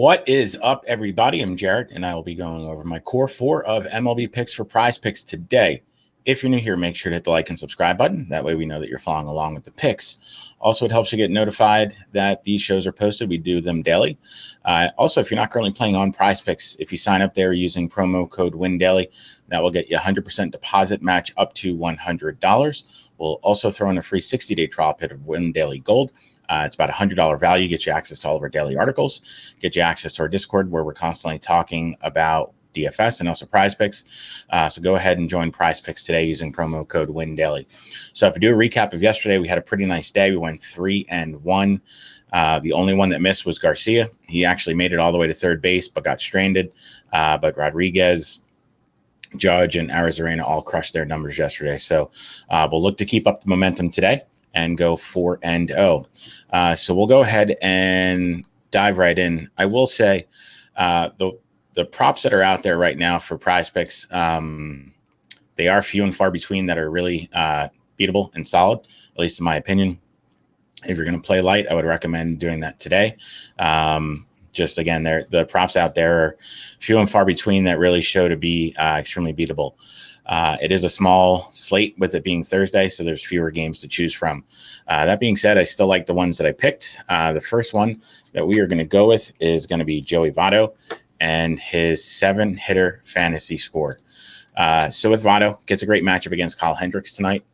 What is up, everybody? I'm Jared, and I will be going over my core four of MLB picks for PrizePicks today. If you're new here, make sure to hit the like and subscribe button. That way we know that you're following along with the picks. Also, it helps you get notified that these shows are posted. We do them daily. Also, if you're not currently playing on PrizePicks, if you sign up there using promo code WINDAILY, that will get you a 100% deposit match up to $100. We'll also throw in a free 60-day trial pit of Win Daily Gold. It's about a $100 value, get you access to all of our daily articles, get you access to our Discord where we're constantly talking about DFS and also PrizePicks. So go ahead and join PrizePicks today using promo code WINDAILY. So if we do a recap of yesterday, we had a pretty nice day. We went 3-1. The only one that missed was Garcia. He actually made it all the way to third base, but got stranded. But Rodriguez, Judge, and Arizarena all crushed their numbers yesterday. So we'll look to keep up the momentum today and go 4-0. So we'll go ahead and dive right in. I will say the props that are out there right now for PrizePicks, they are few and far between that are really beatable and solid, at least in my opinion. If you're going to play light, I would recommend doing that today. Just again, the props out there are few and far between that really show to be extremely beatable. It is a small slate with it being Thursday, so there's fewer games to choose from. That being said, I still like the ones that I picked. The first one that we are going to go with is going to be Joey Votto and his 7-hitter fantasy score. So with Votto, gets a great matchup against Kyle Hendricks tonight.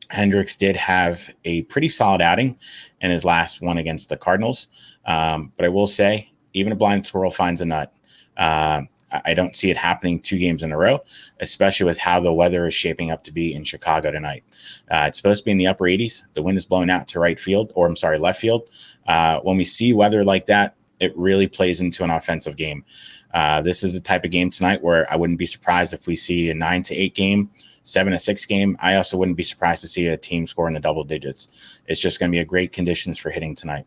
Hendricks did have a pretty solid outing in his last one against the Cardinals. But I will say, even a blind squirrel finds a nut. I don't see it happening 2 games in a row, especially with how the weather is shaping up to be in Chicago tonight. It's supposed to be in the upper 80s. The wind is blowing out to left field. When we see weather like that, it really plays into an offensive game. This is the type of game tonight where I wouldn't be surprised if we see a 9-8 game, 7-6 game. I also wouldn't be surprised to see a team score in the double digits. It's just going to be a great conditions for hitting tonight.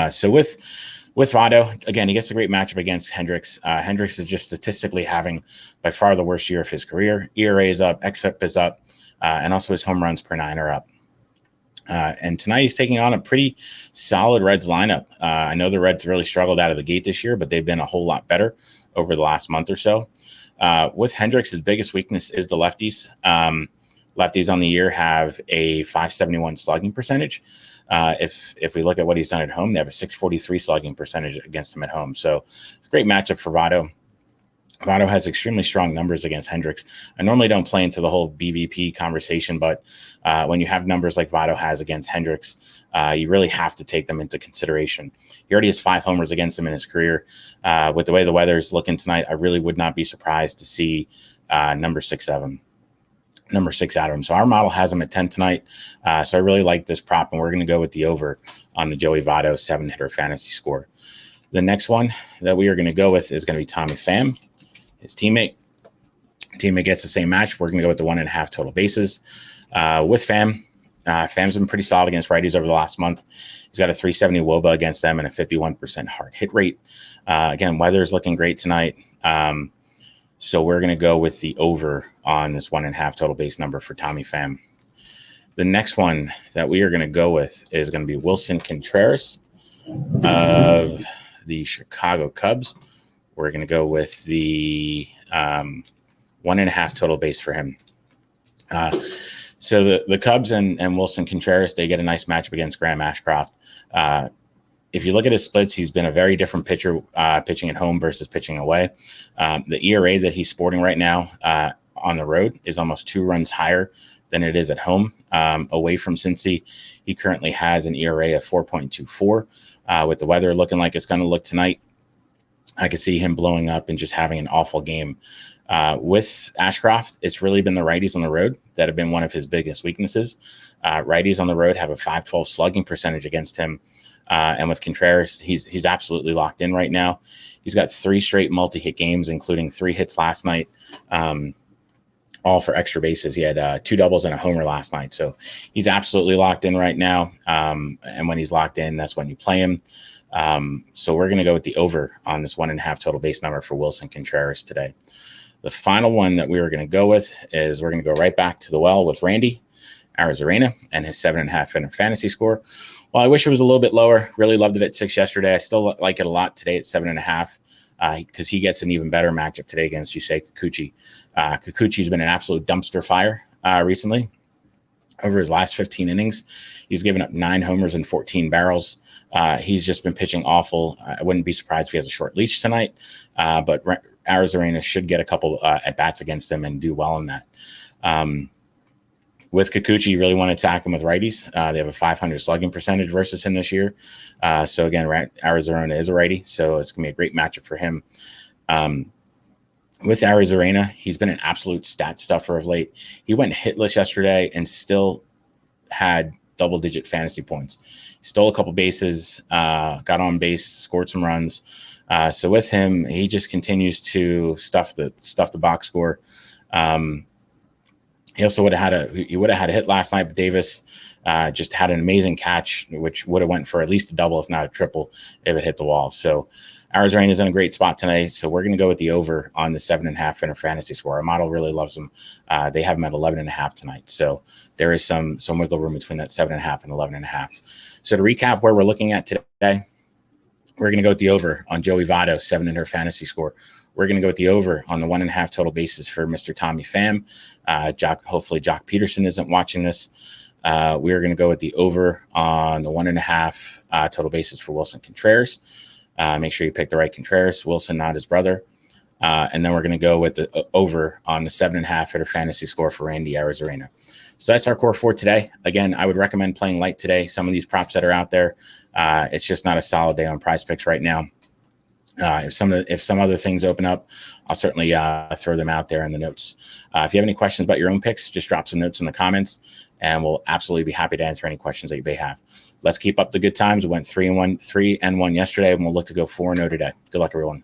So with Votto, again, he gets a great matchup against Hendricks. Hendricks is just statistically having by far the worst year of his career. ERA is up, xFIP is up, and also his home runs per 9 are up. And tonight he's taking on a pretty solid Reds lineup. I know the Reds really struggled out of the gate this year, but they've been a whole lot better over the last month or so. With Hendricks, his biggest weakness is the lefties. Lefties on the year have a .571 slugging percentage. If we look at what he's done at home, they have a .643 slugging percentage against him at home. So it's a great matchup for Votto. Votto has extremely strong numbers against Hendricks. I normally don't play into the whole BVP conversation, but when you have numbers like Votto has against Hendricks, you really have to take them into consideration. He already has 5 homers against him in his career. With the way the weather is looking tonight, I really would not be surprised to see number 6 out of him. So our model has him at 10 tonight. So I really like this prop, and we're going to go with the over on the Joey Votto 7-hitter fantasy score. The next one that we are going to go with is going to be Tommy Pham, his teammate. Teammate gets the same match. We're going to go with the 1.5 total bases. With Pham, Pham's been pretty solid against righties over the last month. He's got a .370 WOBA against them and a 51% hard hit rate. Again, weather is looking great tonight. So we're going to go with the over on this 1.5 total base number for Tommy Pham. The next one that we are going to go with is going to be Wilson Contreras of the Chicago Cubs. We're going to go with the 1.5 total base for him. So the Cubs and Wilson Contreras, they get a nice matchup against Graham Ashcroft. If you look at his splits, he's been a very different pitcher pitching at home versus pitching away. The ERA that he's sporting right now on the road is almost 2 runs higher than it is at home. Away from Cincy, he currently has an ERA of 4.24. With the weather looking like it's going to look tonight, I could see him blowing up and just having an awful game. With Ashcroft, it's really been the righties on the road that have been one of his biggest weaknesses. Righties on the road have a .512 slugging percentage against him. And with Contreras, he's absolutely locked in right now. He's got 3 straight multi-hit games, including 3 hits last night, all for extra bases. He had 2 doubles and a homer last night. So he's absolutely locked in right now. And when he's locked in, that's when you play him. So we're going to go with the over on this 1.5 total base number for Wilson Contreras today. The final one that we were going to go with is we're going to go right back to the well with Randy Arizarena and his 7.5 fantasy score. Well, I wish it was a little bit lower. Really loved it at 6 yesterday. I still like it a lot today at 7.5 because he gets an even better matchup today against Yusei Kikuchi. Kikuchi's been an absolute dumpster fire recently. Over his last 15 innings, he's given up 9 homers and 14 barrels. He's just been pitching awful. I wouldn't be surprised if he has a short leash tonight, but Arizona should get a couple at-bats against him and do well in that. With Kikuchi, you really want to attack him with righties. They have a 500 slugging percentage versus him this year. So again, Arizona is a righty, so it's going to be a great matchup for him. With Arizona, he's been an absolute stat stuffer of late. He went hitless yesterday and still had double-digit fantasy points. He stole a couple bases, got on base, scored some runs. So with him, he just continues to stuff the box score. He also would have had a hit last night, but Davis just had an amazing catch, which would have went for at least a double, if not a triple, if it hit the wall. So Arizona is in a great spot tonight. So we're going to go with the over on the 7.5 in a fantasy score. Our model really loves them. They have them at 11.5 tonight. So there is some wiggle room between that 7.5 and 11.5. So to recap where we're looking at today, we're going to go with the over on Joey Votto, 7 in her fantasy score. We're going to go with the over on the 1.5 total bases for Mr. Tommy Pham. Hopefully Jock Peterson isn't watching this. We are going to go with the over on the 1.5 total bases for Wilson Contreras. Make sure you pick the right Contreras. Wilson, not his brother. And then we're going to go with the over on the 7.5 hitter fantasy score for Randy Arozarena. So that's our core for today. Again, I would recommend playing light today. Some of these props that are out there, it's just not a solid day on PrizePicks right now. If some other things open up, I'll certainly throw them out there in the notes. If you have any questions about your own picks, just drop some notes in the comments, and we'll absolutely be happy to answer any questions that you may have. Let's keep up the good times. We went 3-1 yesterday, and we'll look to go 4-0 today. Good luck, everyone.